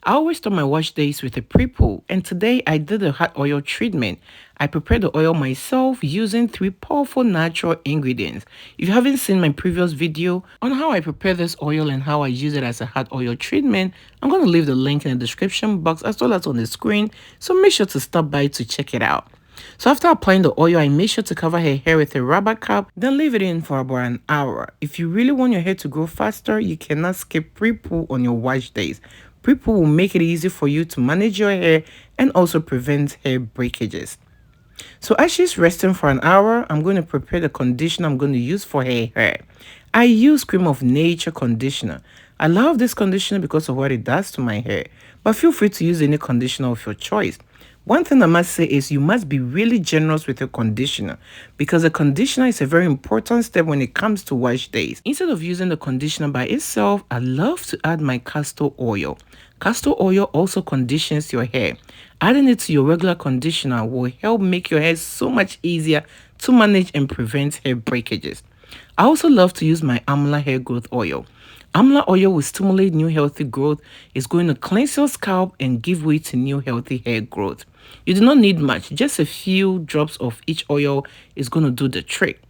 I always start my wash days with a pre-poo, and today I did a hot oil treatment. I prepared the oil myself using 3 powerful natural ingredients. If you haven't seen my previous video on how I prepare this oil and how I use it as a hot oil treatment, I'm going to leave the link in the description box as well as on the screen, so make sure to stop by to check it out. So after applying the oil, I make sure to cover her hair with a rubber cap, then leave it in for about an hour. If you really want your hair to grow faster, you cannot skip pre-poo on your wash days. Pre-poo will make it easy for you to manage your hair and also prevent hair breakages. So as she's resting for an hour, I'm going to prepare the conditioner I'm going to use for her hair. I use Cream of Nature conditioner. I love this conditioner because of what it does to my hair, but feel free to use any conditioner of your choice. One thing I must say is you must be really generous with your conditioner, because the conditioner is a very important step when it comes to wash days. Instead of using the conditioner by itself, I love to add my castor oil. Castor oil also conditions your hair. Adding it to your regular conditioner will help make your hair so much easier to manage and prevent hair breakages. I also love to use my Amla hair growth oil. Amla oil will stimulate new healthy growth. It's going to cleanse your scalp and give way to new healthy hair growth. You do not need much, just a few drops of each oil is going to do the trick.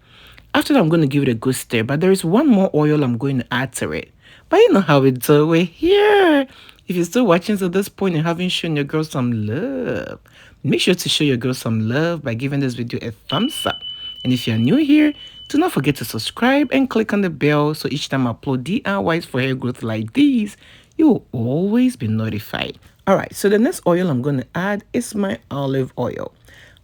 After that, I'm going to give it a good stir, but there is one more oil I'm going to add to it. But you know how we do, we're here. If you're still watching to this point and haven't shown your girl some love, make sure to show your girl some love by giving this video a thumbs up. And if you're new here, do not forget to subscribe and click on the bell so each time I upload DIYs for hair growth like these, you will always be notified. Alright, so the next oil I'm going to add is my olive oil.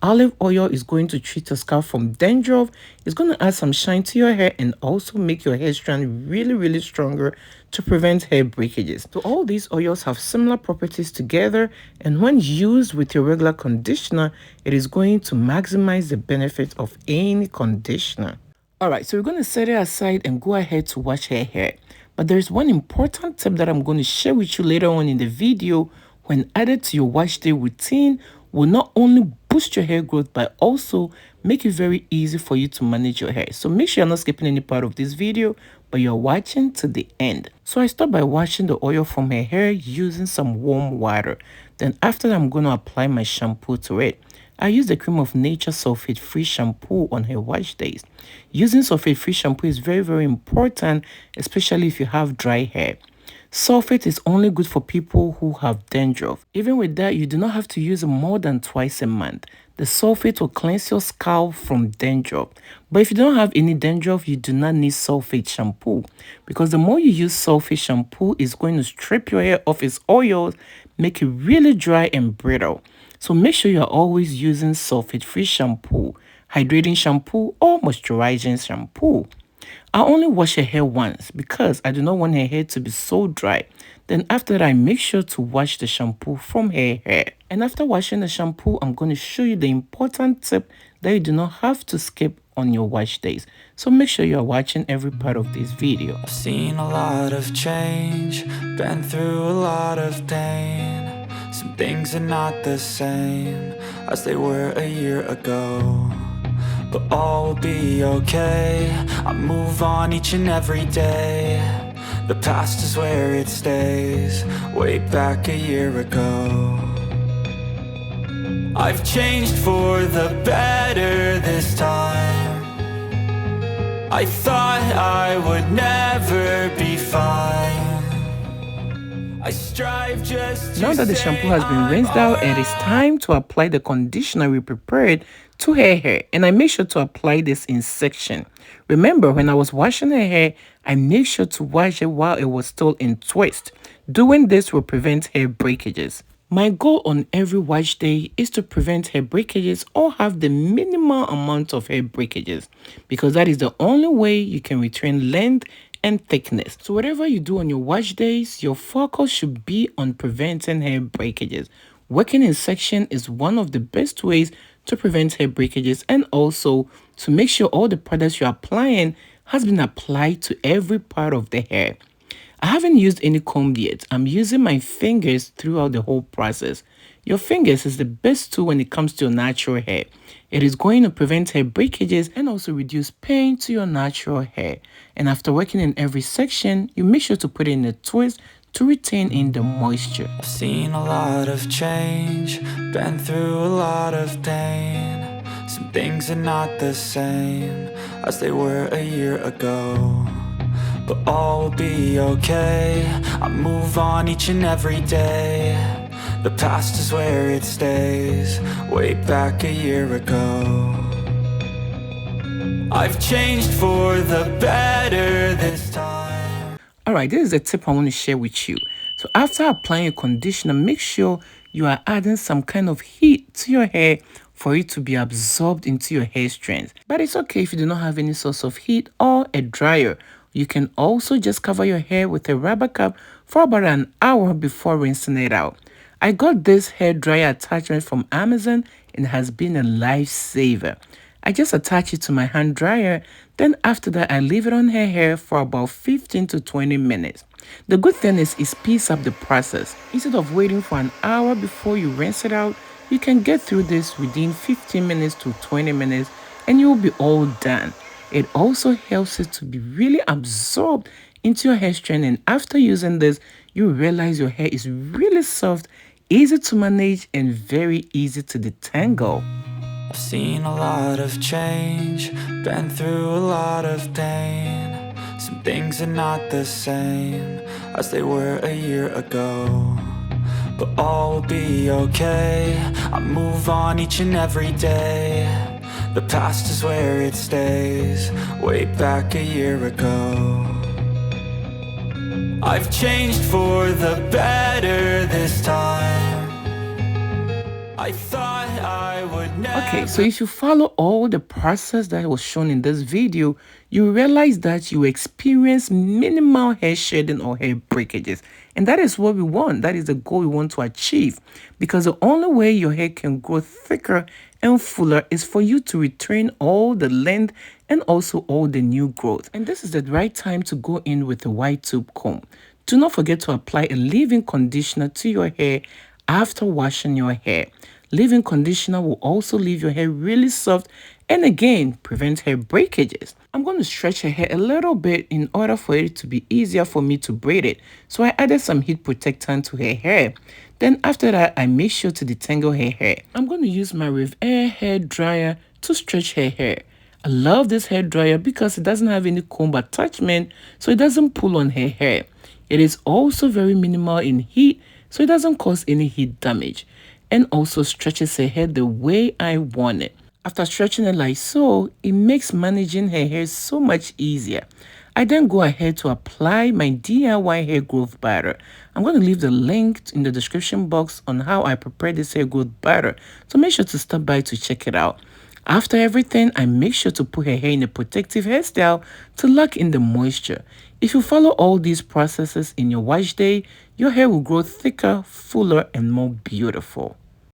Olive oil is going to treat your scalp from dandruff. It's going to add some shine to your hair and also make your hair strand really stronger to prevent hair breakages. So all these oils have similar properties together, and when used with your regular conditioner, it is going to maximize the benefits of any conditioner. Alright, so we're going to set it aside and go ahead to wash her hair. But there's one important tip that I'm going to share with you later on in the video. When added to your wash day routine, will not only boost your hair growth but also make it very easy for you to manage your hair. So make sure you're not skipping any part of this video, but you're watching to the end. So I start by washing the oil from her hair using some warm water. Then after that, I'm going to apply my shampoo to it. I use the Cream of Nature sulfate-free shampoo on her wash days. Using sulfate-free shampoo is very important, especially if you have dry hair. Sulfate is only good for people who have dandruff. Even with that, you do not have to use it more than twice a month. The sulfate will cleanse your scalp from dandruff. But if you don't have any dandruff, you do not need sulfate shampoo, because the more you use sulfate shampoo, it's going to strip your hair of its oils, make it really dry and brittle. So make sure you're always using sulfate-free shampoo, hydrating shampoo, or moisturizing shampoo. I only wash her hair once because I do not want her hair to be so dry. Then after that, I make sure to wash the shampoo from her hair. And after washing the shampoo, I'm going to show you the important tip that you do not have to skip on your wash days. So make sure you are watching every part of this video. I've seen a lot of change, been through a lot of pain. Some things are not the same as they were a year ago, but all will be okay. I move on each and every day. The past is where it stays, way back a year ago. I've changed for the better this time. I thought I would never be fine. I strive just to Now that the shampoo has been rinsed out, it is time to apply the conditioner we prepared to her hair. And I make sure to apply this in section. Remember, when I was washing her hair, I made sure to wash it while it was still in twist. Doing this will prevent hair breakages. My goal on every wash day is to prevent hair breakages or have the minimal amount of hair breakages, because that is the only way you can retain length and thickness. So whatever you do on your wash days, your focus should be on preventing hair breakages. Working in section is one of the best ways to prevent hair breakages, and also to make sure all the products you're applying has been applied to every part of the hair. I haven't used any comb yet. I'm using my fingers throughout the whole process. Your fingers is the best tool when it comes to your natural hair. It is going to prevent hair breakages and also reduce pain to your natural hair. And after working in every section, you make sure to put it in a twist to retain in the moisture. I've seen a lot of change, been through a lot of pain. Some things are not the same as they were a year ago, but all will be okay. I move on each and every day. The past is where it stays, way back a year ago. I've changed for the better this time. Alright, this is a tip I want to share with you. So after applying a conditioner, make sure you are adding some kind of heat to your hair for it to be absorbed into your hair strands. But it's okay if you do not have any source of heat or a dryer. You can also just cover your hair with a rubber cap for about an hour before rinsing it out. I got this hair dryer attachment from Amazon and it has been a lifesaver. I just attach it to my hand dryer, then after that I leave it on her hair for about 15 to 20 minutes. The good thing is it speeds up the process. Instead of waiting for an hour before you rinse it out, you can get through this within 15 minutes to 20 minutes and you will be all done. It also helps it to be really absorbed into your hair strand, and after using this, you realize your hair is really soft, easy to manage, and very easy to detangle. I've seen a lot of change, been through a lot of pain. Some things are not the same as they were a year ago, but all will be okay. I move on each and every day. The past is where it stays, way back a year ago. I've changed for the better this time. I thought I would never. Okay, so if you follow all the process that was shown in this video, you realize that you experience minimal hair shedding or hair breakages. And that is what we want. That is the goal we want to achieve. Because the only way your hair can grow thicker and fuller is for you to retain all the length and also all the new growth. And this is the right time to go in with a wide tube comb. Do not forget to apply a leave-in conditioner to your hair after washing your hair. Leave-in conditioner will also leave your hair really soft and again prevent hair breakages. I'm going to stretch her hair a little bit in order for it to be easier for me to braid it. So I added some heat protectant to her hair. Then after that, I make sure to detangle her hair. I'm going to use my Rev Air hair dryer to stretch her hair. I love this hair dryer because it doesn't have any comb attachment, so it doesn't pull on her hair. It is also very minimal in heat, so it doesn't cause any heat damage, and also stretches her hair the way I want it. After stretching it like so, it makes managing her hair so much easier. I then go ahead to apply my DIY hair growth butter. I'm going to leave the link in the description box on how I prepare this hair growth butter, so make sure to stop by to check it out. After everything, I make sure to put her hair in a protective hairstyle to lock in the moisture. If you follow all these processes in your wash day, your hair will grow thicker, fuller, and more beautiful.